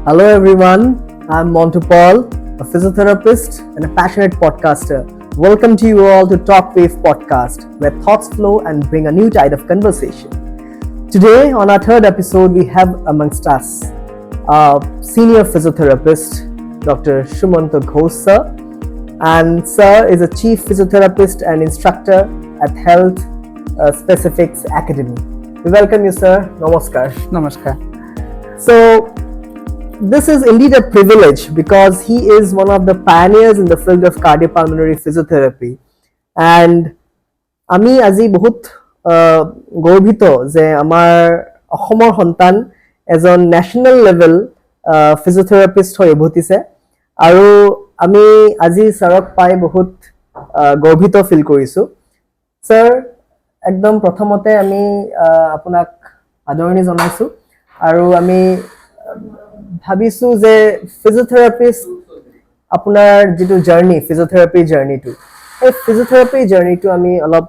Hello everyone, I'm Mantu Paul, a physiotherapist and a passionate podcaster. Welcome to you all to Talk Wave podcast, where thoughts flow and bring a new tide of conversation. Today, on our third episode, we have amongst us a senior physiotherapist, Dr. Sumanta Ghosh sir. And sir is a chief physiotherapist and instructor at Health Specifics Academy. We welcome you, sir. Namaskar. Namaskar. So, this is indeed a privilege because he is one of the pioneers in the field of cardiopulmonary physiotherapy. And আমি আজি বহুত গৰ্বিত যে আমাৰ অসমৰ সন্তান এজন national level physiotherapist হৈ উভতিছে আৰু আমি আজি ছাৰক পাই বহুত গৰ্বিত ফিল কৰিছো। ছাৰ, একদম প্ৰথমতে আমি আপোনাক আদৰণি জনাইছো আৰু আমি ভাবিছো যে ফিজিঅথেৰাপিষ্ট আপোনাৰ যিটো জাৰ্নি, ফিজিঅথেৰাপি জাৰ্নিটো, এই ফিজিঅথেৰাপি জাৰ্নিটো আমি অলপ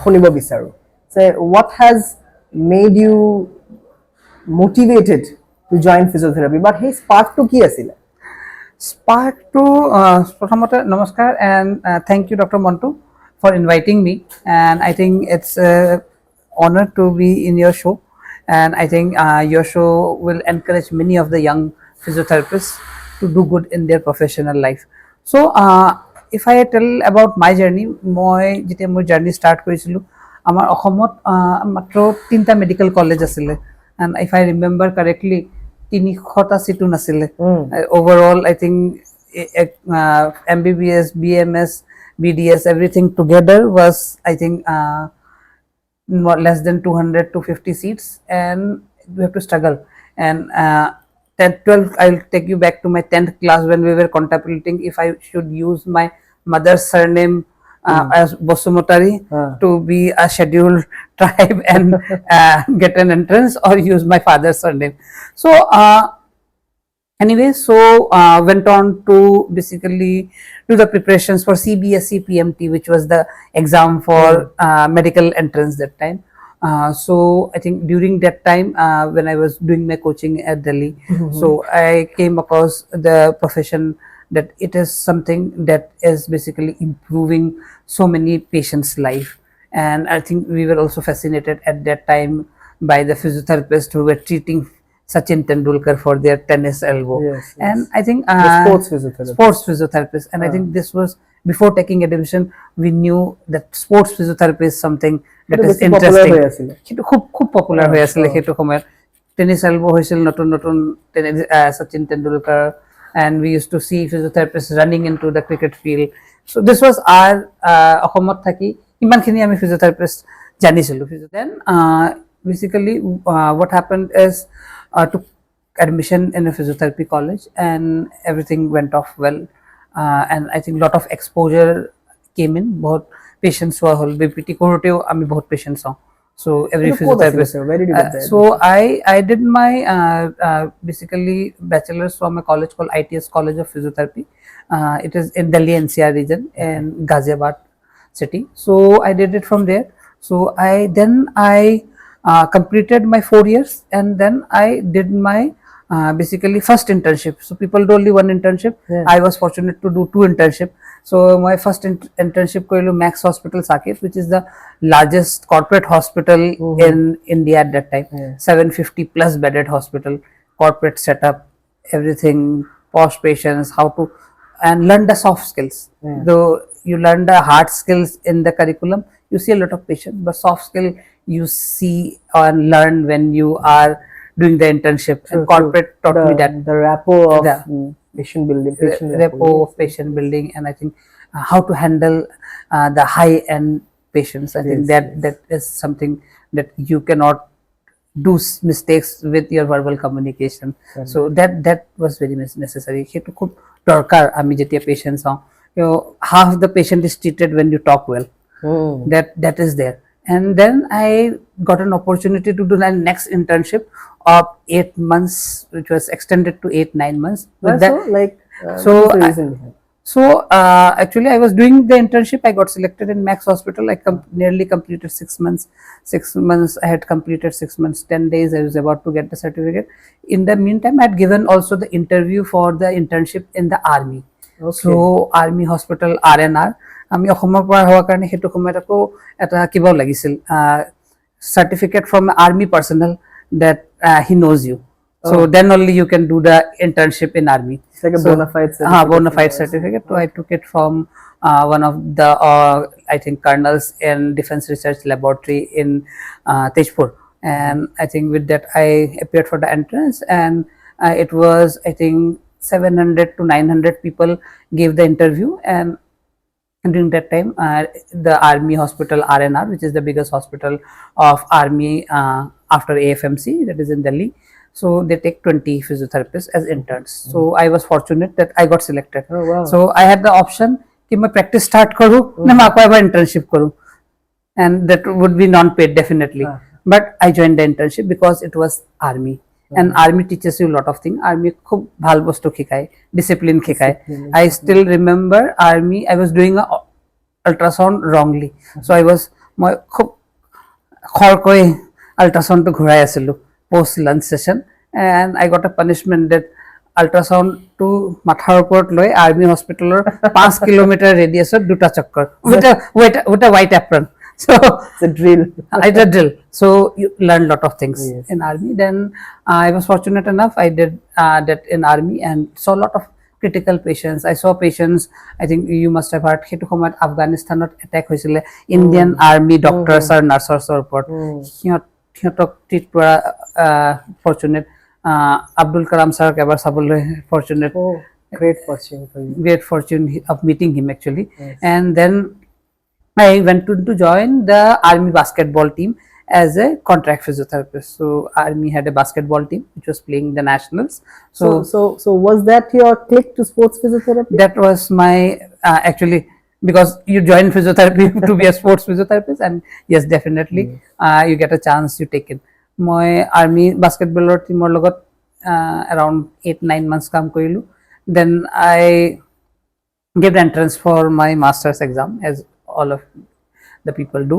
শুনিব বিচাৰো। যে what has made you motivated to join physiotherapy, but সেই স্পাৰ্কটো কি আছিলে? স্পাৰ্কটো প্ৰথমতে নমস্কাৰ and thank you Dr. Mantu for inviting me, and I think it's an honor to be in your show, and I think your show will encourage many of the young physiotherapists to do good in their professional life. So if I tell about my journey, মই যেতিয়া মোৰ journey start কৰিছিলোঁ, আমাৰ অসমত মাত্ৰ 3টা medical college আছিলে, and if I remember correctly 300টা চিটো নাছিলে। Overall I think MBBS, BMS, BDS, everything together was I think less than 200 to 50 seats, and we have to struggle. And 10, 12, I'll take you back to my 10th class when we were contemplating if I should use my mother's surname as Bosumotari to be a scheduled tribe and get an entrance, or use my father's surname. So anyway, so went on to basically do the preparations for CBSE PMT, which was the exam for medical entrance that time. So I think during that time when I was doing my coaching at Delhi, so I came across the profession that it is something that is basically improving so many patients' life, and I think we were also fascinated at that time by the physiotherapists who were treating Sachin Tendulkar for their tennis elbow. Yes. And I think The sports physiotherapist. And I think this was before taking admission, we knew that sports physiotherapy is something that is interesting. Hetu khub popular hoy asile hetu সময়ত tennis elbow hoisil notun Sachin Tendulkar, and we used to see physiotherapists running into the cricket field. So this was our অসমত থাকি ইমানখিনি আমি physiotherapist জানিছিলো। Then basically what happened is took admission in a physiotherapy college, and everything went off well, and I think lot of exposure came in. बहुत patients हुआ हल BPT कोरोटेও আমি बहुत patients हूँ, so every physiotherapist. Where did you get that? So I did my basically bachelor's from a college called ITS College of Physiotherapy. It is in Delhi NCR region in Ghaziabad city. So I did it from there. So I completed my 4 years, and then I did my basically first internship. So people do only one internship. I was fortunate to do 2 internship. So my first internship koilu Max Hospital Saket, which is the largest corporate hospital in India at that time. 750 plus bedded hospital, corporate setup, everything, posh patients, how to, and learn the soft skills. Though you learn the hard skills in the curriculum, you see a lot of patients, but soft skill you see and learn when you are doing the internship. And corporate taught me that the rapport of patient building, rapport of patient building, and I think how to handle the high end patients. I think that is something that you cannot do mistakes with your verbal communication. So that was very necessary. Hetu khub dorkar ami jetia patients hau, half the patient is treated when you talk well. That is there. And then I got an opportunity to do my next internship of 8 months, which was extended to 8-9 months. With that, like so So actually, I was doing the internship. I got selected in Max Hospital. I nearly completed 6 months. 6 months. I had completed 6 months, 10 days. I was about to get the certificate. In the meantime, I had given also the interview for the internship in the army. So Army Hospital RNR. আমি অসমৰ পৰা হোৱাৰ কাৰণে সেইটো সময়ত আকৌ এটা কিবাও লাগিছিল certificate from army personnel that he knows you. So then only you can do the internship in army. It's like a bona fide certificate. Bona fide certificate. So I took it from one of the I think colonels in Defense Research Laboratory in Tejpur, and I think with that I appeared for the entrance, and it was I think 700 to 900 people gave the interview, and during that time the Army Hospital RNR, which is the biggest hospital of Army after AFMC, that is in Delhi. So they take 20 physiotherapists as interns. So I was fortunate that I got selected. Oh, wow. So I had the option कि मैं practice start करूँ ना मैं आपको internship करूँ, and that would be non-paid definitely. But I joined the internship because it was army, and army teaches you a lot of things. Army खूब ভাল বস্তু শিকায়, discipline শিকায়. I still remember army. I was doing a ultrasound wrongly, so I was মই খুব খৰকৈ ultrasound টো ঘূৰাই আছিলোঁ post lunch session, and I got a punishment that ultrasound to মাথাৰ ওপৰত লৈ army hospital 5 kilometer radius দুটা চক্কৰ with a white apron. So it's a drill. It's a drill. So you learn a lot of things in army. Then I was fortunate enough. I did that in army and saw a lot of critical patients. I saw patients. I think you must have heard. সেইটো সময়ত আফগানিস্তানত attack হৈছিলে Indian army doctors আৰু নাৰ্ছৰ ওপৰত. সিহঁতক treat কৰা fortunate. Abdul Kalam sir ever sabole fortunate. Great fortune for you. Great fortune of meeting him actually. And then I went to join the army basketball team as a contract physiotherapist. So army had a basketball team which was playing the nationals. So was that your click to sports physiotherapy? That was my actually, because you join physiotherapy to be a sports physiotherapist, and yes, definitely you get a chance, you take it. My army basketball team logot around 8-9 months কাম কৰিলো. Then I gave the entrance for my master's exam, as all of the people do,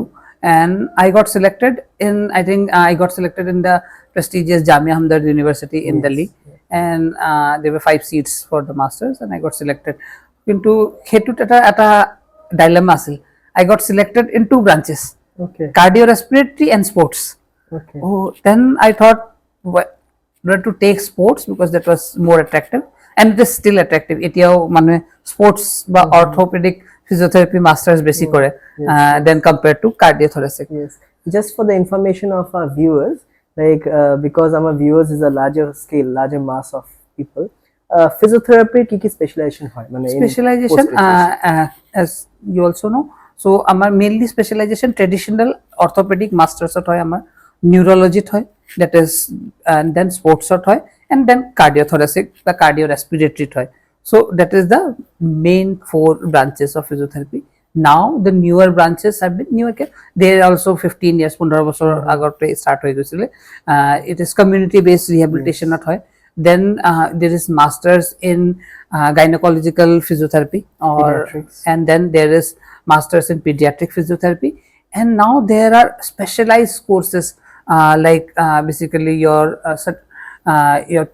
and I got selected in, I think I got selected in the prestigious Jamia Hamdard University in Delhi, and there were 5 seats for the masters, and I got selected into Khetut at a dilemma asil. I got selected in 2 branches, cardiorespiratory and sports. Then I thought whether to take sports because that was more attractive, and it is still attractive. এতিয়াও মানে sports বা orthopedic physiotherapy masters বেশি করে than compared to cardiothoracic. Yes. Just for the information of our viewers, like because our viewers is a larger scale, larger mass of people, physiotherapy কি specialization হয় মানে specialization as you also know. So আমার mainly specialization traditional orthopedic masters হয়, আমার neurology হয়, that is, and then sports হয়, and then cardiothoracic the cardiorespiratory হয়. So that is the main 4 branches of physiotherapy. Now the newer branches have been newer. They are also 15 years 15 বছৰ আগতে start হৈ গৈছিল. It is community based rehabilitation হয়. Then there is masters in gynecological physiotherapy, or and then there is masters in pediatric physiotherapy, and now there are specialized courses like basically your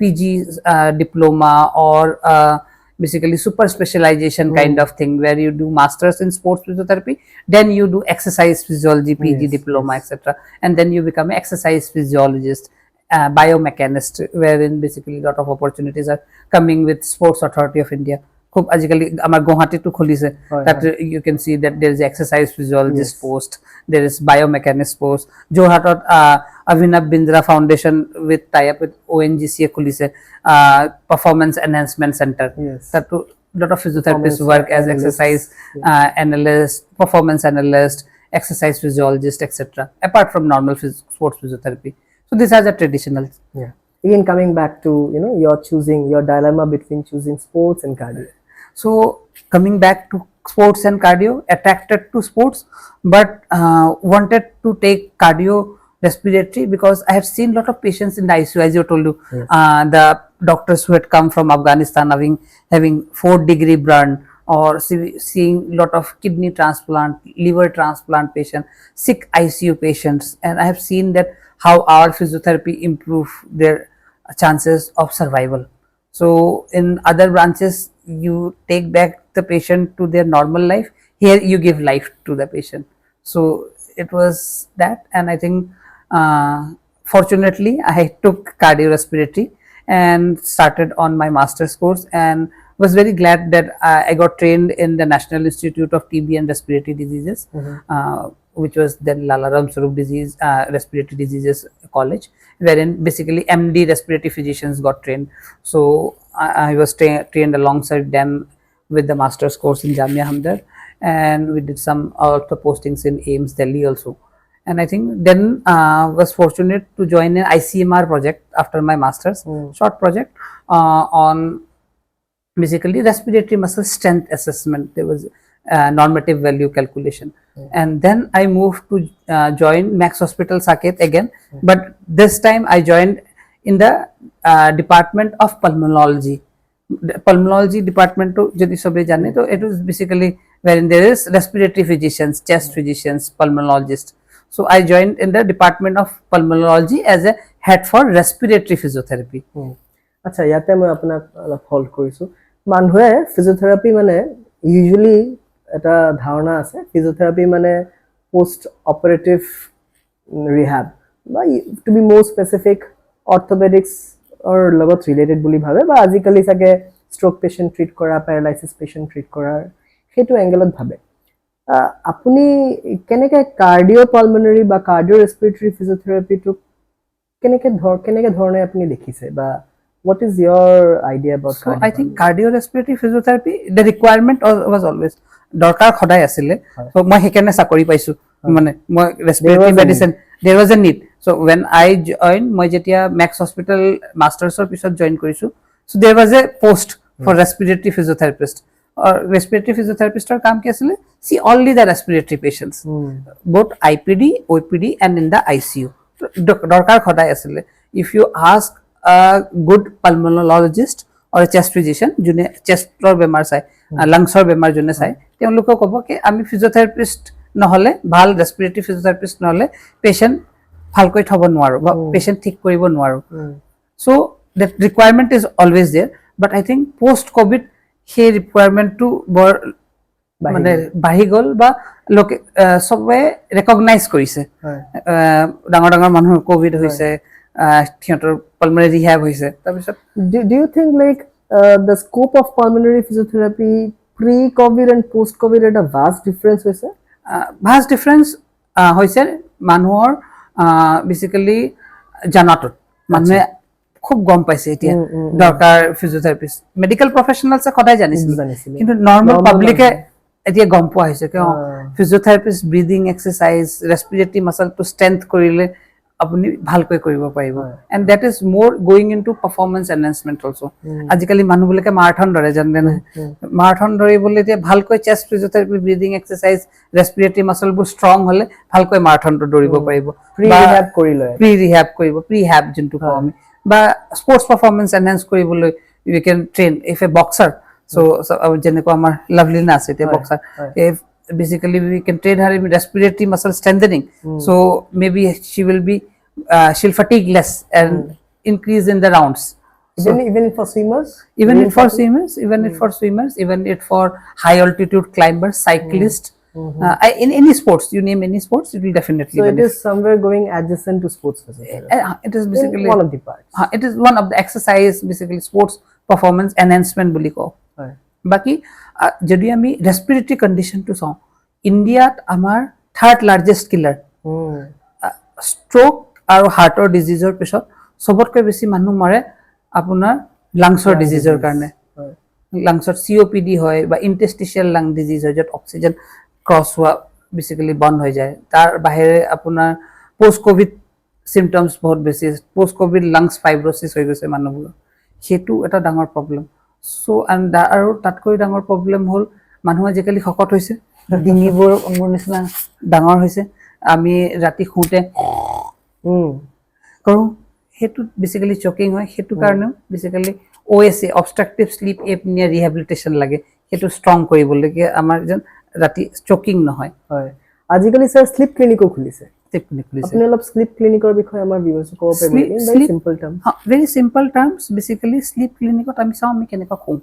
PG diploma, or basically super specialization kind of thing, where you do masters in sports physiotherapy, then you do exercise physiology PG diploma, etc., and then you become an exercise physiologist, biomechanist, wherein basically a lot of opportunities are coming with Sports Authority of India. খুব আজিকালি আমাৰ গুৱাহাটীটো খুলিছে, that you can see that there is exercise physiologist post, there is biomechanist post. Jorhatot Avinav Bindra Foundation with tie up with ONGC খুলিছে performance enhancement center. That a lot of physiotherapists work as exercise analyst, performance analyst, exercise physiologist, etc., apart from normal sports physiotherapy. So these are the traditional. Again, coming back to your dilemma between choosing sports and cardio. So coming back to sports and cardio, attracted to sports, but wanted to take cardio respiratory because I have seen a lot of patients in the ICU, as you told you, the doctors who had come from Afghanistan having 4-degree burn or seeing lot of kidney transplant, liver transplant patient, sick ICU patients, and I have seen that how our physiotherapy improve their chances of survival. So in other branches, you take back the patient to their normal life. Here, you give life to the patient. So it was that, and I think fortunately I took cardiorespiratory and started on my master's course, and was very glad that I got trained in the National Institute of TB and Respiratory Diseases, which was then Lala Ramswarup disease, respiratory diseases college, wherein basically MD respiratory physicians got trained. So I was trained alongside them with the master's course in Jamia Hamdard, and we did some of the postings in AIMS Delhi also. And I think then was fortunate to join an ICMR project after my master's, short project on basically respiratory muscle strength assessment. There was normative value calculation, and then I moved to join Max Hospital Saket again, but this time I joined in the department of pulmonology. Pulmonology department to jodi sabe jane, to it was basically wherein there is respiratory physicians, chest physicians, pulmonologists. So I joined in the department of pulmonology as a head for respiratory physiotherapy. আচ্ছা, ইয়াতে মই আপোনাক অলপ hold কৰিছোঁ। মানুহে physiotherapy মানে usually এটা ধাৰণা আছে, ফিজিঅ'থেৰাপি মানে পোষ্ট অপাৰেটিভ ৰিহাব বা টু বি মোৰ স্পেচিফিক অৰ্থপেডিক্সৰ লগত ৰিলেটেড বুলি ভাবে, বা আজিকালি চাগে ষ্ট্ৰক পেচেণ্ট ট্ৰিট কৰা, পেৰালাইচিছ পেচেণ্ট ট্ৰিট কৰাৰ সেইটো এংগেলত ভাবে। আপুনি কেনেকৈ কাৰ্ডিঅ'পালমনাৰী বা কাৰ্ডিঅ'ৰেছপিৰেটৰী ফিজিঅ'থেৰাপিটোক কেনেকৈ ধৰণে আপুনি দেখিছে, বা what is your idea about so I think cardiorespiratory physiotherapy, the requirement was always dorkar khodai asile, so moi hekane sakori paisu, mane moi respiratory medicine, there was a need. So when I joined, moi jetia Max Hospital masters or pisot join korisu, so there was a post for respiratory physiotherapist, or respiratory physiotherapist or kaam ki asile, see only the respiratory patients, both IPD, OPD and in the ICU. Dorkar khodai asile. If you ask a good pulmonologist or a chest physician june chest or bemar sai, lungs or bemar june sai, তেওঁলোকে ক'ব কি আমি physiotherapist নহলে, ভাল ৰেস্পিৰেটৰি physiotherapist নহলে patient ভালকৈ থব নোৱাৰো বা পেশেন্ট ঠিক কৰিব নোৱাৰো। So that requirement is always there, but I think post COVID সেই ৰিকুৱাৰমেন্টটো বৰ মানে বাঢ়ি গ'ল, বা লোকে সবে ৰেকগনাইজ কৰিছে। ডাঙৰ ডাঙৰ মানুহৰ কোভিড হৈছে, সিহঁতৰ pulmonary rehab hoise tarpisot. Do you think like the scope of pulmonary physiotherapy pre covid and post covid at a vast difference hoise? Vast difference hoise manuhor basically janatot manhe খুব গম পাইছে এতিয়া দৰকাৰ physiotherapist, medical প্ৰফেশনালস সদায় জানিছিল, কিন্তু normal পাব্লিকে এতিয়া গম পোৱা হৈছে কি ফিজিঅথেৰাপিষ্ট ব্ৰিদিং এক্সাৰসাইজ, ৰেস্পিৰেটৰি মাসলটো ষ্ট্ৰেংথ কৰিলে আপুনি ভালকৈ কৰিব পাৰিব, এণ্ড দ্যাট ইজ মোৰ going into performance enhancement also. আজিকালি মানুহবিলাকে মাৰাথন দৰে জানে না, মাৰাথন দৌৰিবলৈ এতিয়া ভালকৈ চেষ্ট ফিজিঅথেৰাপি, ব্ৰিদিং এক্সাৰসাইজ, ৰেস্পিৰেটৰি মাসলবোৰ ষ্ট্ৰং হলে ভালকৈ মাৰাথনটো দৌৰিব পাৰিব, প্ৰি ৰিহাব কৰিব, প্ৰি হেব যোনটো কওঁ আমি, বা স্পৰ্টছ পাৰফৰ্মেন্স এনহান্স কৰিবলৈ ইউ কেন train if A boxer. So যেনেকুৱা আমাৰ লাভলিনা আছে এতিয়া boxer, if basically we can train her in respiratory muscle strengthening, so maybe she will be she'll fatigue less and increase in the rounds. Even for swimmers, even for swimmers, even for high altitude climbers, cyclists, in any sports, you name any sports, it will definitely so benefit. It is somewhere going adjacent to sports physiotherapy. It is basically one of the parts. It is one of the exercise, basically sports performance enhancement বুলি কওঁ। বাকি যদি আমি ৰেস্পিৰেটৰি কণ্ডিশ্যনটো চাওঁ, ইণ্ডিয়াত আমাৰ third largest killer, stroke আৰু হাৰ্টৰ ডিজিজৰ পিছত সবতকৈ বেছি মানুহ মৰে আপোনাৰ লাংছৰ ডিজিজৰ কাৰণে। লাংছৰ COPD হয় বা ইণ্টাৰষ্টিচিয়েল লাং ডিজিজ হয়, য'ত অক্সিজেন ক্ৰছ হোৱা বেচিকেলি বন্ধ হৈ যায়। তাৰ বাহিৰে আপোনাৰ পোষ্ট কোভিড চিমটমছ বহুত বেছি, পোষ্ট কোভিড লাংছ ফাইব্ৰচিছ হৈ গৈছে মানুহবোৰৰ, সেইটো এটা ডাঙৰ প্ৰব্লেম। সো আৰু তাতকৈ ডাঙৰ প্ৰব্লেম হ'ল মানুহ আজিকালি শকত হৈছে, ডিঙিবোৰ মোৰ নিচিনা ডাঙৰ হৈছে, আমি ৰাতি শুওঁতে কৰোঁ, সেইটো বেচিকেলি চকিং হয়। সেইটো কাৰণেও basically OSA obstructive sleep apnoea rehabilitation লাগে, সেইটো ষ্ট্ৰং কৰিবলৈকে আমাৰ যেন ৰাতি চকিং নহয় হয় আজিকালি স্যাৰ স্লিপ ক্লিনিকো খুলিছে টেকনিক্যালি আপুনি অলপ স্লিপ ক্লিনিকৰ বিষয়ে আমাৰ ভিউৱাৰ্ছক ক'ব পাৰিব নেকি in very simple terms very simple terms basically sleep ক্লিনিকত আমি চাওঁ আমি কেনেকুৱা শুওঁ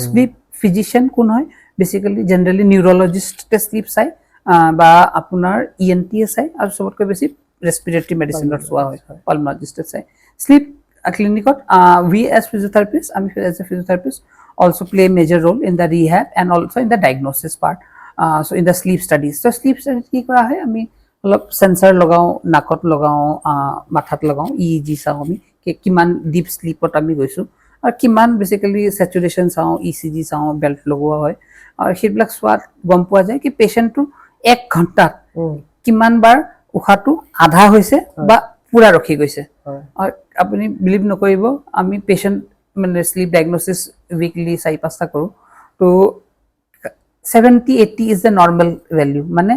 স্লিপ ফিজিচিয়ান কোন হয় বেসিক্যালি জেনাৰেলি নিউৰলজিষ্টে স্লিপ চাই বা আপোনাৰ ইএনটি চাই আৰু সবতকৈ বেছি ৰেসপিৰেটৰি মেডিচিনৰ চোৱা হয় পালমোলজিষ্টে চাই slip clinicot we as physiotherapists as a physiotherapist also play a major role in the rehab and also in the diagnosis part so in the sleep studies so sleep study ki kora hai ami olop sensor lagao nakot lagao mathat lagao eeg sao ami ke kiman deep sleep ot ami goisu ar kiman basically saturation sao ecg sao belt lagua hoy ar heblak swat gom poa jay ki patient tu 1 ghonta kiman bar ukhatu adha hoise ba pura rokhi goise আর আপনি believe নকৰিব আমি patient মানে slip diagnosis weekly 4-5টা কৰো তো 70-80 is the normal value মানে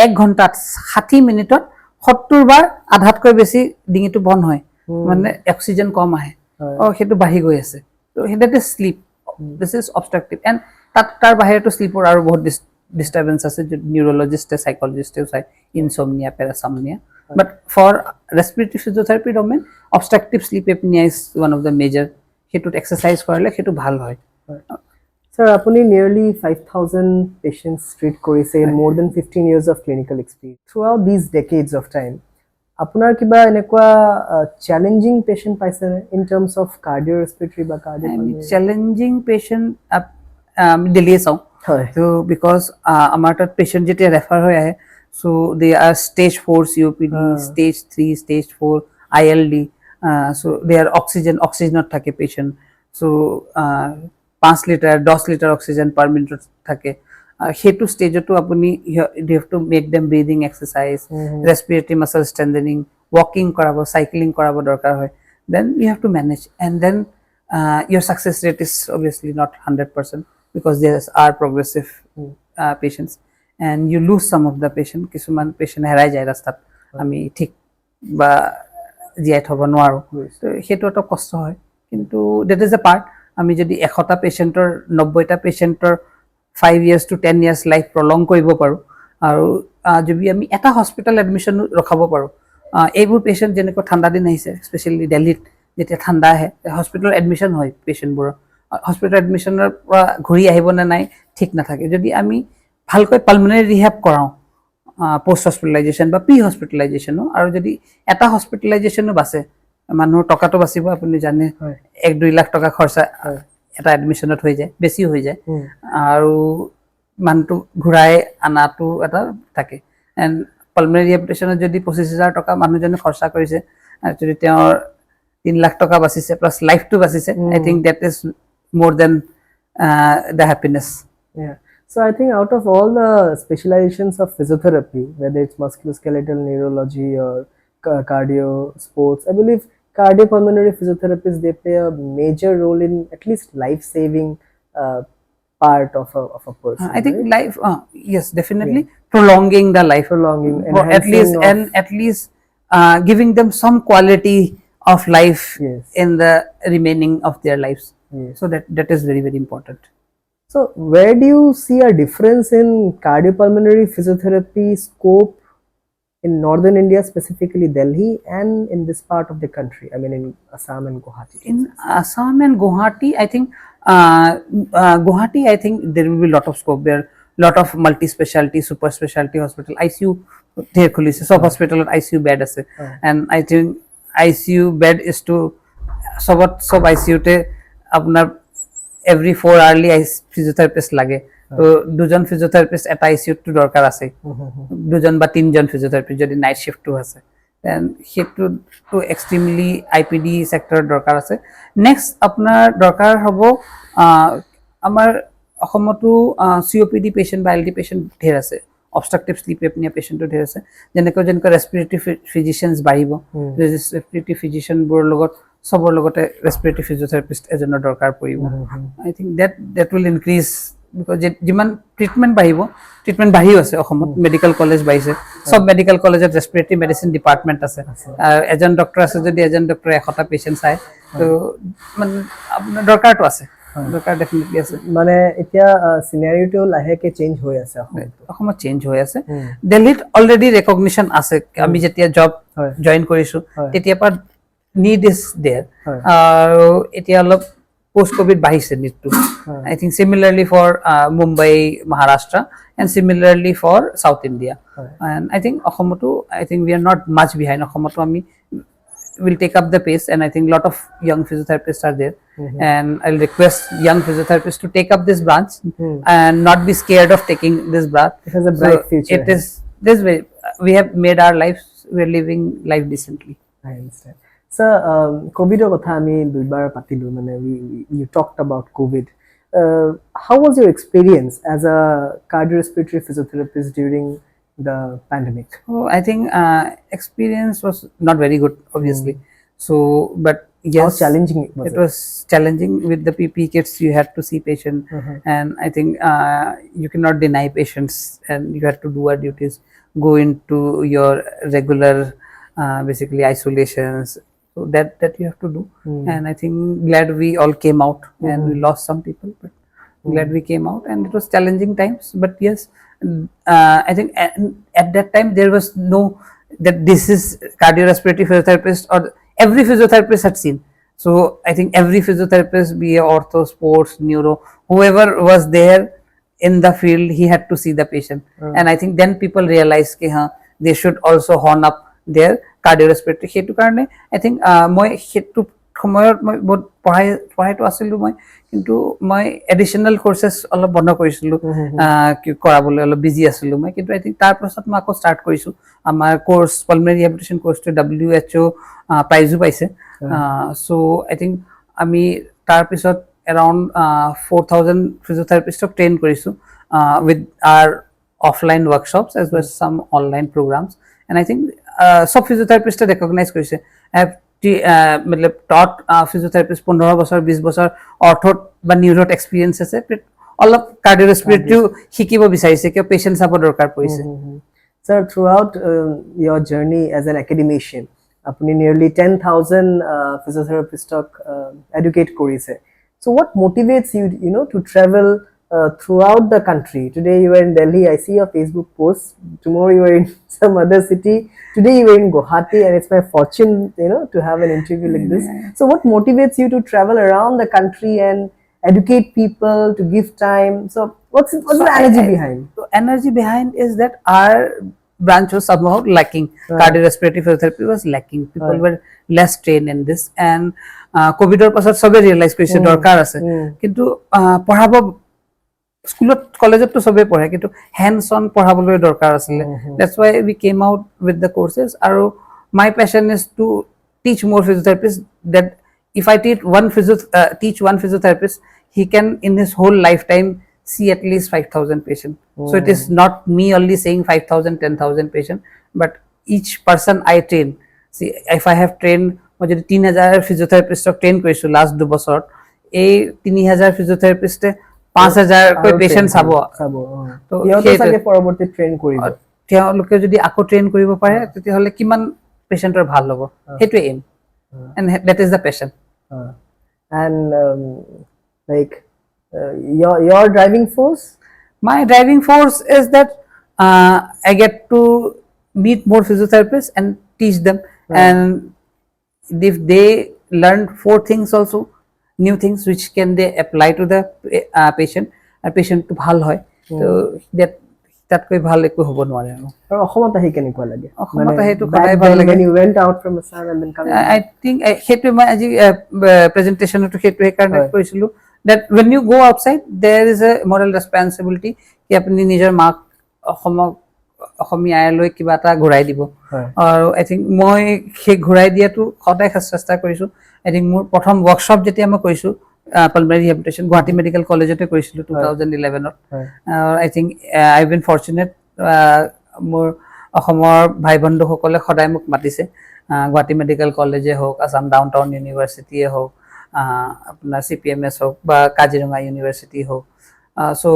1 ঘন্টাত 60 মিনিটত 70 বাৰ আধাতকৈ বেছি ডিঙিটো বন্ধ হয় মানে অক্সিজেন কম আহে আৰু হেতু বাঢ়ি গৈ আছে তো হেডাতে sleep this is obstructive and তাৰ বাহিৰটো স্লিপৰ আৰু বহুত ডিস্টারবেন্স আছে নিউরোলজিস্টে সাইকোলজিস্টে চাই ইনসomnia প্যারাসমনিয়া but for respiratory physiotherapy domain obstructive sleep apnea is one of the major hetu exercise korle hetu bhal hoy sir apuni nearly 5000 patients treat korise in more than 15 years of clinical experience throughout these decades of time apunar kiba enekwa challenging patient paise in terms of cardiorespiratory ba cardiopulmonary challenging patient delay sao so because amar tat patient jete refer hoy ahe so they are stage 4 COPD stage 3 stage 4 ILD so they are oxygen not thake patient so 5 liter 10 liter oxygen per minute thake hetu stage to apuni you have to make them breathing exercise respiratory muscle strengthening walking korabo cycling korabo dorkar hoy then you have to manage and then your success rate is obviously not 100% because there are progressive patients and you lose some of the patient kisuman patient herai jay rastat ami thik ba jiai thobo noaro to hetu to kosto hoy kintu that is a part ami jodi 100 ta patientor 90 ta patientor 5 years to 10 years life prolong koribo paru aru jobi ami eta hospital admission rakhabo paru ebur patient jeneko thanda din ahise especially delhi jete thanda ahe hospital admission hoy patient bur hospital admission ra ghuri ahibo na nai thik na thake jodi ami ভালকৈ pulmonary rehab কৰাও post hospitalisation বা pre hospitalisation আৰু যদি এটা হসপিটালাইজেশনো বাছে মানুহৰ টকাটো বাচিব আপুনি জানে 1-2 লাখ টকা খৰচা এটা এডমিশনত হৈ যায় বেছি হৈ যায় আৰু মানটো ঘুৰাই আনাটো এটা থাকে এন্ড পালমোনারি রিহ্যাবিলিটেশনত যদি 25000 টকা মানুহজনে খৰচা কৰিছে যদি তেওঁৰ 3 লাখ টকা বাচিছে প্লাস লাইফটো বাচিছে I think that is more than the happiness So I think out of all the specializations of physiotherapy, whether it's musculoskeletal, neurology or cardio, sports, I believe cardiopulmonary physiotherapists, they play a major role in at least life-saving part of a person. I think life, yes, definitely prolonging the life, at least giving them some quality of life in the remaining of their lives. So that is very, very important. So where do you see a difference in cardiopulmonary physiotherapy scope in northern India, specifically Delhi, and in this part of the country? I mean, in Assam and Guwahati. In Assam and Guwahati, I think there will be a lot of scope there. Lot of multi-specialty, super specialty hospital, ICU there khulise. Sub hospital ICU bed ase, and I think ICU bed is to sub ICU te apnar every 4 hourly physiotherapist lage to dujon physiotherapist eta ICU to dorkar ase dujon ba tinjon physiotherapist jodi night shift to ase then hetu to extremely IPD sector dorkar ase next apnar dorkar hobo amar অসমতো COPD patient বা ILD patient ধেৰ আছে obstructive sleep apnea patient ধেৰ আছে যেনেকৈ respiratory physicians বাঢ়িব respiratory physician বোৰ লগত সবৰ লগতে respiratory physiotherapist এজনৰ দৰকাৰ পৰিব I think that will increase because যিমান ট্ৰিটমেন্ট বাঢ়িও আছে অসমত মেডিকেল কলেজ বাঢ়িছে সব মেডিকেল কলেজত respiratory medicine department আছে এজন ডক্টৰ আছে যদি এজন ডক্টৰ 100টা পেশেন্ট চাই তো মানে আপোনাৰ দৰকাৰটো আছে দৰকাৰ ডেফিনেটলি আছে মানে এতিয়া সিনাৰিওটো লাহেকে চেঞ্জ হৈ আছে অসমত চেঞ্জ হৈ আছে দিল্লীত অলৰেডি ৰেকগনিশ্যন আছে আমি যেতিয়া জব জইন কৰিছো তেতিয়াৰ পৰা need is there আৰু এতিয়া অলপ post covid বাহিছে নিডটো I think similarly for Mumbai Maharashtra and similarly for South India and I think Akhomoto I think we are not much behind Akhomoto ami will take up the pace and I think a lot of young physiotherapists are there and I'll request young physiotherapists to take up this branch and not be scared of taking this branch. It has a bright future. It is this way we have made our lives we are living life decently. I understand. So COVID kotha ami duibar patilu mane we talked about COVID. How was your experience as a cardiorespiratory physiotherapist during the pandemic? Oh, I think experience was not very good, obviously. So, but yes, how challenging was it was challenging with the PPE kits. You had to see patient, and I think you cannot deny patients, and you had to do our duties, go into your regular, basically isolations. So that you have to do, and I think glad we all came out, and we lost some people, but glad we came out, and it was challenging times. But yes, I think at that time there was no that this is cardiorespiratory physiotherapist or every physiotherapist had seen. So I think every physiotherapist, be it ortho, sports, neuro, whoever was there in the field, he had to see the patient. And I think then people realized कि हाँ they should also hone up their cardiorespiratory. সেইটো কাৰণে I think মই সেইটো সময়ত মই বহুত পঢ়াইটো আছিলোঁ মই কিন্তু মই এডিশনাল কোৰ্सेছ অলপ বন্ধ কৰিছিলোঁ কৰাবলৈ অলপ বিজি আছিলোঁ মই কিন্তু I think তাৰ পাছত মই আকৌ ষ্টাৰ্ট কৰিছোঁ আমাৰ কোৰ্ছ পালমনাৰী ৰিহেবিলিটেশ্যন কোৰ্ছটো WHO প্ৰাইজো পাইছে so I think আমি তাৰ পিছত around 4000 physiotherapists ট্ৰেইন কৰিছোঁ with our offline workshops as well as some online programs and I think সব physiotherapist recognize কৰিছে I have मतलब taught physiotherapist 15 বছৰ 20 বছৰ অৰ্থত বা নিউৰোত এক্সপেৰিয়েন্স আছে অলপ কাৰ্ডিওৰেস্পিৰেটৰি শিকিব বিচাৰিছে কিয় পেশেন্ট চাব দৰকাৰ পৰিছে Sir, throughout your journey as an academician apuni nearly 10,000 physiotherapists educate korise so what motivates you know to travel throughout the country? Today you are in Delhi, I see your Facebook post. Tomorrow you are in some other city. Today you are in Guwahati, and it's my fortune, you know, to have an interview like this. So what motivates you to travel around the country and educate people, to give time? So what's the energy behind? The energy behind is that our branch was somehow lacking. Cardiorespiratory physiotherapy was lacking. People were less trained in this, and COVID-or pasat sobe realize koise dorkar ase. Kintu porhabo স্কুলত কলেজতো সবে পঢ়ে কিন্তু hands on পঢ়াবলৈ দৰকাৰ আছিল that's why we came out with the courses আৰু my passion is to teach more physiotherapists that if I teach one physiotherapist he can in his whole lifetime see at least 5000 patients so it is not me only saying 5000 10000 patients but each person I train see if I have trained মই যদি 3000 physiotherapists train কৰিছো last 2 বছৰত এই 3000 physiotherapists 5000 कोई patient চাব তো ইহঁতে সাকে পৰৱৰ্তী ট্ৰেইন কৰিব তেওঁলোকে যদি আকৌ ট্ৰেইন কৰিব পাৰে তেতিয়া হলে কিমান পেশেন্টৰ ভাল হ'ব হেতু M and that is the passion and like your driving force my driving force is that I get to meet more physiotherapists and teach them and if they learn 4 things also new things which can they apply to the patient and patient to bhal hoy so that koi bhal ekku hobo nware aru অসমত আহি কেনেকুৱা লাগে অসমত আহি to kodai bhal lage when you went out from Assam and then coming I think hetu মই আজি presentation to hetu he karone koisilu that when you go outside there is a moral responsibility ki apni nijor mak Asamiya লৈ কিবা এটা ঘূৰাই দিব আৰু I think মই সেই ঘূৰাই দিয়াটো সদায় চেষ্টা কৰিছো I think মোৰ প্ৰথম ওয়ার্কশপ যেতিয়া মই কৰিছো pulmonary rehabilitation গুৱাহাটী মেডিকেল কলেজতে কৰিছিলো 2011 ত I think I've been fortunate মোৰ অসমৰ ভাই বন্ধু সকলে সদায় মোক মাতিছে গুৱাহাটী মেডিকেল কলেজে হোক আসাম ডাউনটাউন ইউনিভাৰ্সিটি হোক আপোনাৰ CPMS হোক বা কাজিৰঙা ইউনিভাৰ্সিটি হোক সো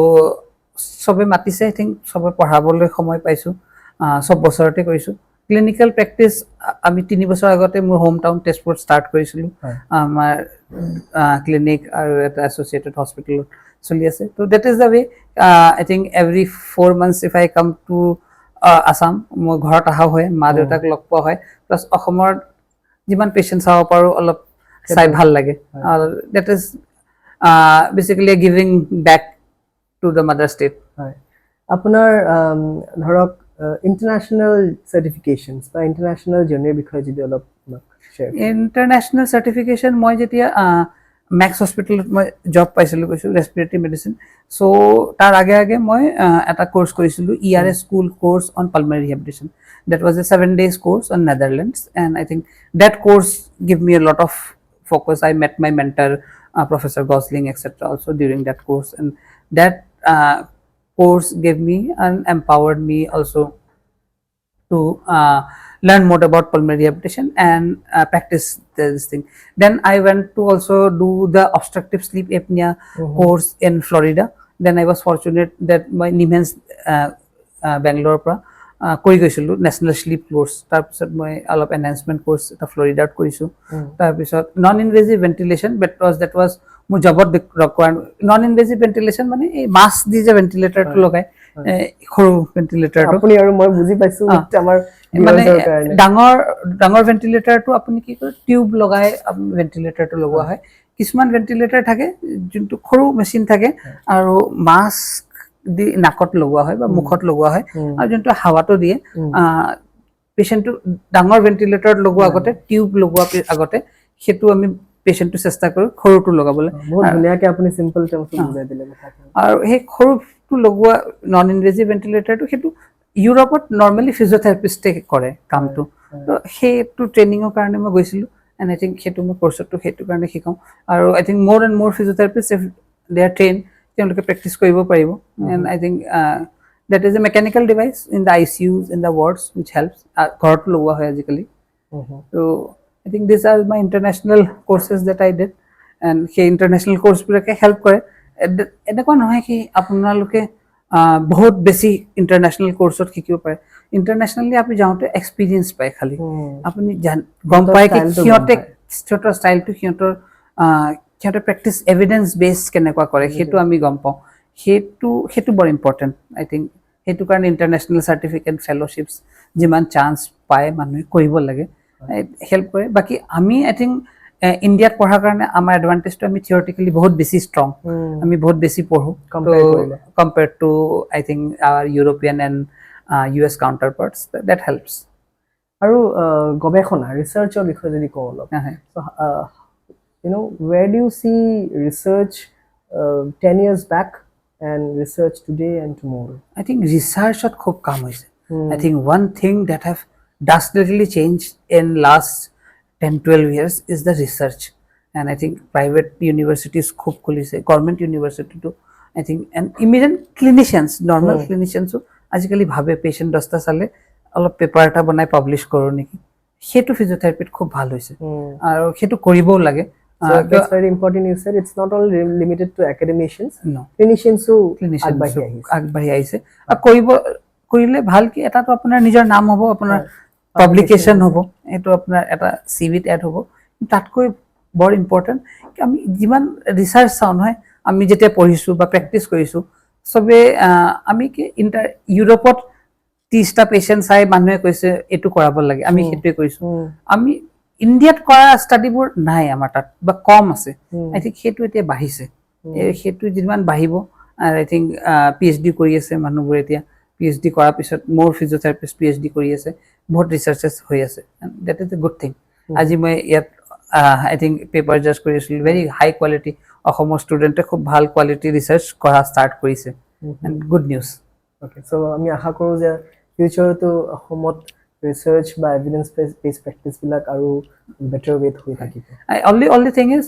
সবে মাতিছে I think সবে পঢ়াবলৈ সময় পাইছো সব বছৰতে কৰিছো ক্লিনিক্যাল প্র্যাকটিস আমি 3 বছৰ আগতে মোৰ হোম টাউন টেষ্টপুৰত স্টাৰ্ট কৰিছিলো আমাৰ ক্লিনিক আৰু এটা এছ'চিয়েটেড হস্পিটেলত চলি আছে তো that is the way I think every 4 months if I come to Assam মই ঘৰত অহা হয় মা দেউতাক লগ পোৱা হয় প্লাছ অসমৰ যিমান পেচেণ্ট চাব পাৰোঁ অলপ চাই ভাল লাগে that is basically giving back to the mother state হয় আপোনাৰ ধৰক ইণ্টাৰনেশ্যনেল চাৰ্টিফিকেশ্যনছ বা ইণ্টাৰনেশ্যনেল জাৰ্ণিৰ বিষয়ে যদি অলপ শ্বেয়াৰ ইণ্টাৰনেশ্যনেল চাৰ্টিফিকেশ্যন মই যেতিয়া মেক্স হস্পিটেলত মই জব পাইছিলোঁ কৈছোঁ ৰেছপিৰেটৰী মেডিচিন চ' তাৰ আগে আগে মই এটা কোৰ্চ কৰিছিলোঁ ERS school course on pulmonary rehabilitation that was a 7 days course on Netherlands and I think that course gave me a lot of focus. I met my mentor Professor Gosling etc also during that course and that course gave me and empowered me also to learn more about pulmonary rehabilitation and practice this thing. Then I went to also do the obstructive sleep apnea course in Florida. Then I was fortunate that my Niemens Bangalore pra কৰি গৈছিলোঁ national slip course তাৰপিছত মই অলপ enhancement course এটা ফ্লৰিডাত কৰিছোঁ তাৰপিছত নন ইনভেজিভ ventilation that was মোৰ জবত required নন ইনভেজিভ ventilation মানে এই মাস্ক দি যে ভেণ্টিলেটাৰটো লগাই সৰু ভেণ্টিলেটাৰটো আপুনি আৰু মই বুজি পাইছোঁ আমাৰ মানে ডাঙৰ ভেণ্টিলেটাৰটো আপুনি কি কৰে টিউব লগাই ভেণ্টিলেটাৰটো লগোৱা হয় কিছুমান ভেণ্টিলেটাৰ থাকে যোনটো সৰু মেচিন থাকে আৰু মাস্ক দি নাকত লগোৱা হয় বা মুখত লগোৱা হয় আৰু যোনটো হাৱাটো দিয়ে পেচেণ্টটো ডাঙৰ ভেণ্টিলেটাৰত লগোৱা আগতে টিউব লগোৱা আগতে সেইটো আমি পেচেণ্টটো চেষ্টা কৰোঁ সৰুটো লগাবলৈ বহুত ধুনীয়াকৈ আপুনি চিম্পল টাৰ্মছত বুজাই দিলে আৰু সেই সৰুটো লগোৱা নন ইনভেজিভ ভেণ্টিলেটাৰটো সেইটো ইউৰোপত নৰ্মেলি ফিজিঅ'থেৰাপিষ্টে কৰে কামটো তো সেইটো ট্ৰেইনিঙৰ কাৰণে মই গৈছিলোঁ এণ্ড আই থিংক সেইটো মই কোৰ্চতো সেইটো কাৰণে শিকাওঁ আৰু আই থিংক মোৰ এণ্ড মোৰ physiotherapist if they are train তেওঁলোকে প্ৰেক্টিচ কৰিব পাৰিব and I think that is a mechanical device in the ICUs in the wards which helps ঘৰতো লগোৱা হয় আজিকালি so I think these are my international courses that I did and সেই international course বিলাকে help কৰে এনেকুৱা নহয় কি আপোনালোকে বহুত বেছি ইণ্টাৰনেশ্যনেল কোৰ্চত শিকিব পাৰে ইণ্টাৰনেশ্যনেলি আপুনি যাওঁতে এক্সপিৰিয়েঞ্চ পায় খালি আপুনি গম পায় কি সিহঁতৰ ষ্টাইলটো সিহঁতৰ প্ৰেক্টিচ এভিডেন্স বেছ কেনেকুৱা কৰে সেইটো আমি গম পাওঁ সেইটো বৰ ইম্পৰ্টেণ্ট আই থিংক সেইটো কাৰণে ইণ্টাৰনেশ্যনেল চাৰ্টিফিকেট ফেল'শ্বিপছ যিমান চান্স পায় মানুহে কৰিব লাগে হেল্প কৰে বাকী আমি আই থিংক ইণ্ডিয়াত পঢ়াৰ কাৰণে আমাৰ এডভান্টেজটো আমি থিয়ৰিটিকেলি বহুত বেছি ষ্ট্ৰং আমি বহুত বেছি পঢ়োঁ compared to I think our European and US counterparts that helps আৰু গৱেষণা ৰিচাৰ্চৰ বিষয়ে যদি কওঁ অলপ where do you see research 10 years back and research today and tomorrow? I think research at khub kam hoise. I think one thing that have drastically changed in last 10-12 years is the research and I think private universities khub khulise government university too I think and immediate clinicians normal clinicians ajikali bhabe patient 10 ta sale অলপ paper এটা বনাই publish কৰোঁ নেকি সেইটো ফিজিঅ'থেৰাপিত খুব ভাল হৈছে আৰু সেইটো কৰিবও লাগে So that's very important you said it's not only limited to academicians no clinicians who আগবাঢ়ি আহিছে কৰিলে ভাল কি এটাটো আপোনাৰ নিজৰ নাম হ'ব আপোনাৰ পাব্লিকেশ্যন হ'ব এইটো আপোনাৰ এটা CVত এড হ'ব তাতকৈ বৰ ইম্পৰ্টেণ্ট আমি যিমান ৰিচাৰ্চ চাওঁ নহয় আমি যেতিয়া পঢ়িছোঁ বা প্ৰেক্টিচ কৰিছোঁ চবে আমি কি ইউৰোপত 30টা পেচেণ্ট চাই মানুহে কৈছে এইটো কৰাব লাগে আমি সেইটোৱে কৰিছোঁ আমি ইণ্ডিয়াত কৰা ষ্টাডিবোৰ নাই আমাৰ তাত বা কম আছে আই থিংক সেইটো এতিয়া বাঢ়িছে সেইটো যিমান বাঢ়িব আই থিংক PhD কৰি আছে মানুহবোৰ এতিয়া PhD কৰাৰ পিছত মোৰ ফিজিঅ'থেৰাপিষ্ট PhD কৰি আছে বহুত ৰিচাৰ্চেছ হৈ আছে that is a good thing আজি মই ইয়াত আই থিংক পেপাৰ জাষ্ট কৰি আছিলোঁ ভেৰি হাই কোৱালিটি অসমৰ ষ্টুডেণ্টে খুব ভাল কোৱালিটি ৰিচাৰ্চ কৰা ষ্টাৰ্ট কৰিছে and good news okay so' আমি আশা কৰোঁ যে ফিউচাৰতো অসমত ৰিচাৰ্চ বা এভিডেন্স বেছ প্ৰেক্টিচবিলাক আৰু বেটাৰ ৱেত হৈ থাকিব অনলি থিং ইজ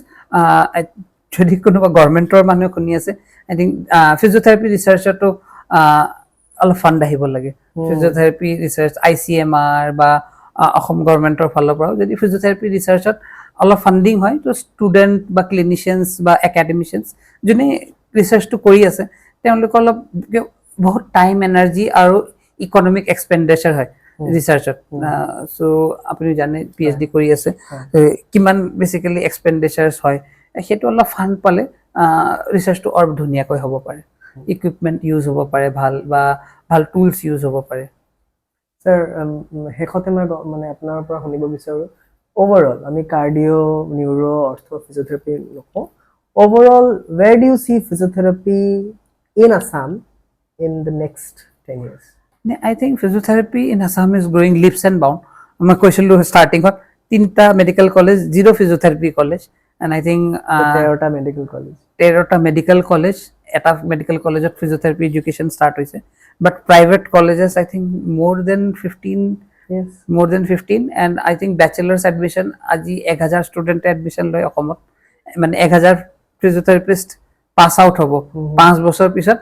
যদি কোনোবা গভৰ্ণমেণ্টৰ মানুহে শুনি আছে আই থিংক ফিজিঅ'থেৰাপি ৰিচাৰ্চতো অলপ ফাণ্ড আহিব লাগে ফিজিঅ'থেৰাপি ৰিচাৰ্চ ICMR বা অসম গভৰ্ণমেণ্টৰ ফালৰ পৰাও যদি ফিজিঅ'থেৰাপি ৰিচাৰ্চত অলপ ফাণ্ডিং হয় তো ষ্টুডেণ্ট বা ক্লিনিচিয়ানছ বা একাডেমিচিয়ানছ যোনে ৰিচাৰ্চটো কৰি আছে তেওঁলোকে অলপ বহুত টাইম এনাৰ্জি আৰু ইকনমিক এক্সপেণ্ডিচাৰ হয় ৰিচাৰ্চত সো আপুনি জানে PhD কৰি আছে কিমান বেসিক্যালি এক্সপেন্ডিচাৰস হয় সেইটো অলপ ফান্ড পালে ৰিচাৰ্চটো অৰ ধুনীয়াকৈ হ'ব পাৰে ইকুইপমেন্ট ইউজ হ'ব পাৰে ভাল টুলস ইউজ হ'ব পাৰে স্যার শেষতে মই মানে আপোনাৰ পৰা শুনিব বিচাৰো overall আমি কাৰ্ডিও নিউৰো অৰ্থো ফিজিওথেৰাপি নকওঁ overall where do you see physiotherapy in Assam in the next 10 years I think physiotherapy in Assam is growing leaps and bounds মই কৈছিলো starting হত তিনটা medical college zero physiotherapy college and I think 13টা medical college 13টা medical college এটা medical কলেজত physiotherapy education start হৈছে but private colleges I think more than 15 and I think bachelor's admission আজি 1000 student admission লয় অসমত মানে 1000 physiotherapist pass out হ'ব 5 বছৰ পিছত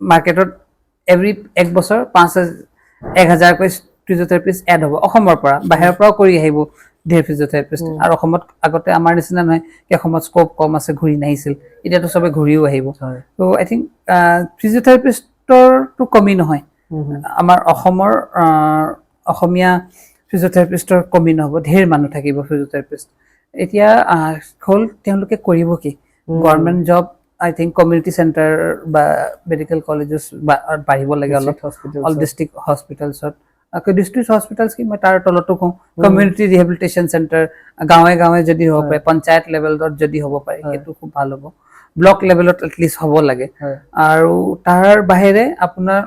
মাৰ্কেটত every এক বছৰ 1000 কৈ physiotherapist add হ'ব অসমৰ পৰা বাহিৰৰ পৰা কৰি আহিব ধেৰ physiotherapist আৰু অসমত আগতে আমাৰ নিচিনা নহয় কি অসমত স্কোপ কম আছে ঘূৰি নাহিছিল এতিয়াতো সবে ঘূৰিও আহিব so I think physiotherapist to কমি নহয় আমাৰ অসমৰ অসমীয়া ফিজিওথেৰাপিষ্টৰ কমি নহব ধেৰ মানুহ থাকিব ফিজিওথেৰাপিষ্ট এতিয়া হল তেওঁলোকে কৰিব কি government job I think community center বা medical colleges বাঢ়িব লাগে অলপ all district hospitals district hospitals কি মই তাৰ তলতো কওঁ community rehabilitation center গাঁৱে গাঁৱে যদি হ'ব পাৰে পঞ্চায়ত লেভেলত যদি হ'ব পাৰে সেইটো খুব ভাল হ'ব ব্লক লেভেলত at least হ'ব লাগে আৰু তাৰ বাহিৰে আপোনাৰ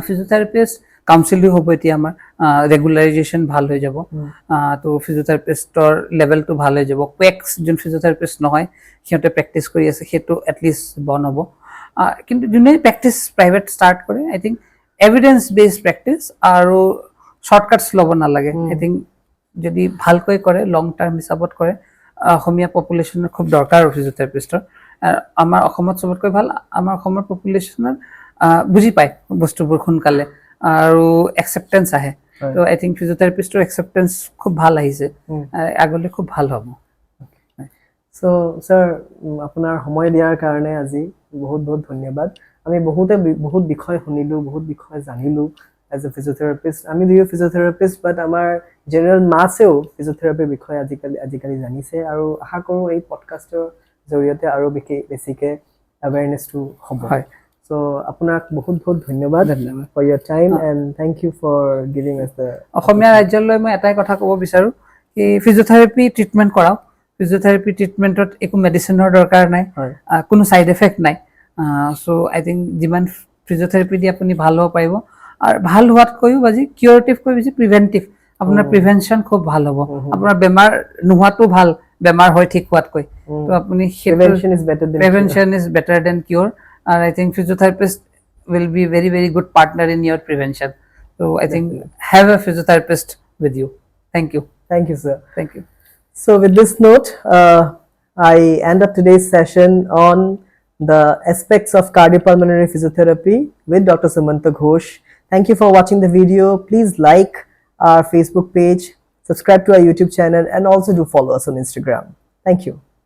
ফিজিওথেৰাপিষ্ট কাউন্সিলিং হ'ব এতিয়া আমাৰ ৰেগুলাৰাইজেশন ভাল হৈ যাব তো ফিজিওথেৰাপিষ্টৰ লেভেলটো ভাল হৈ যাব কুৱেক্স যোন ফিজিওথেৰাপিষ্ট নহয় সিহঁতে প্ৰেক্টিছ কৰি আছে সেইটো at least বন হ'ব কিন্তু যোনে প্ৰেক্টিছ প্ৰাইভেট ষ্টাৰ্ট কৰে I think evidence based practice আৰু shortcuts ল'ব নালাগে I think যদি ভালকৈ কৰে লং টাৰ্ম হিচাপত কৰে অসমীয়া পপুলেশ্যনৰ খুব দৰকাৰ ফিজিওথেৰাপিষ্টৰ আমাৰ অসমত সবতকৈ ভাল আমাৰ অসমৰ পপুলেশ্যনৰ বুজি পায় বস্তুবোৰ খুনকালে আৰু একসেপ্টেন্স আহে তো I think physiotherapistৰ একসেপ্টেন্স খুব ভাল আহিছে আগলৈ খুব ভাল হ'ব সো স্যার আপোনাৰ সময় দিয়াৰ কাৰণে আজি বহুত বহুত ধন্যবাদ আমি বহুত বিষয় শুনিলো বহুত বিষয় জানিলো as a physiotherapist আমি দুয়ো physiotherapist but আমাৰ জেনাৰেল মাছেও ফিজিওথেৰাপিৰ বিষয়ে আজিকালি জানিছে আৰু আশা কৰো এই পডকাষ্টৰ জৰিয়তে আৰু বেছিকে awarenessটো হ'ব হয় so আপোনাক বহুত বহুত ধন্যবাদ for your time and thank you for giving us the Asamiya ৰাজ্যলৈ মই এটাই কথা ক'ব বিচাৰো কি ফিজিওথেৰাপি ট্ৰিটমেন্ট কৰাও ফিজিওথেৰাপি ট্ৰিটমেন্টত একো মেডিচিনৰ দৰকাৰ নাই কোনো সাইড এফেক্ট নাই সো I think যিমান ফিজিওথেৰাপি দি আপুনি ভাল হ'ব পাৰিব আৰু ভাল হোৱাত কৈও বাজি কিউৰেটিভ কৈ বেছি প্ৰিভেন্টিভ আপোনাৰ প্ৰিভেনশন খুব ভাল হ'ব আপোনাৰ বেমাৰ নোহোৱাটো ভাল বেমাৰ হয় ঠিক হোৱাত কৈ তো আপুনি prevention is better than cure and I think physiotherapist will be very very good partner in your prevention so I think have a physiotherapist with you thank you sir thank you so with this note I end up today's session on the aspects of cardiopulmonary physiotherapy with Dr. Sumanta Ghosh. Thank you for watching the video. Please like our Facebook page, subscribe to our YouTube channel and also do follow us on Instagram. Thank you.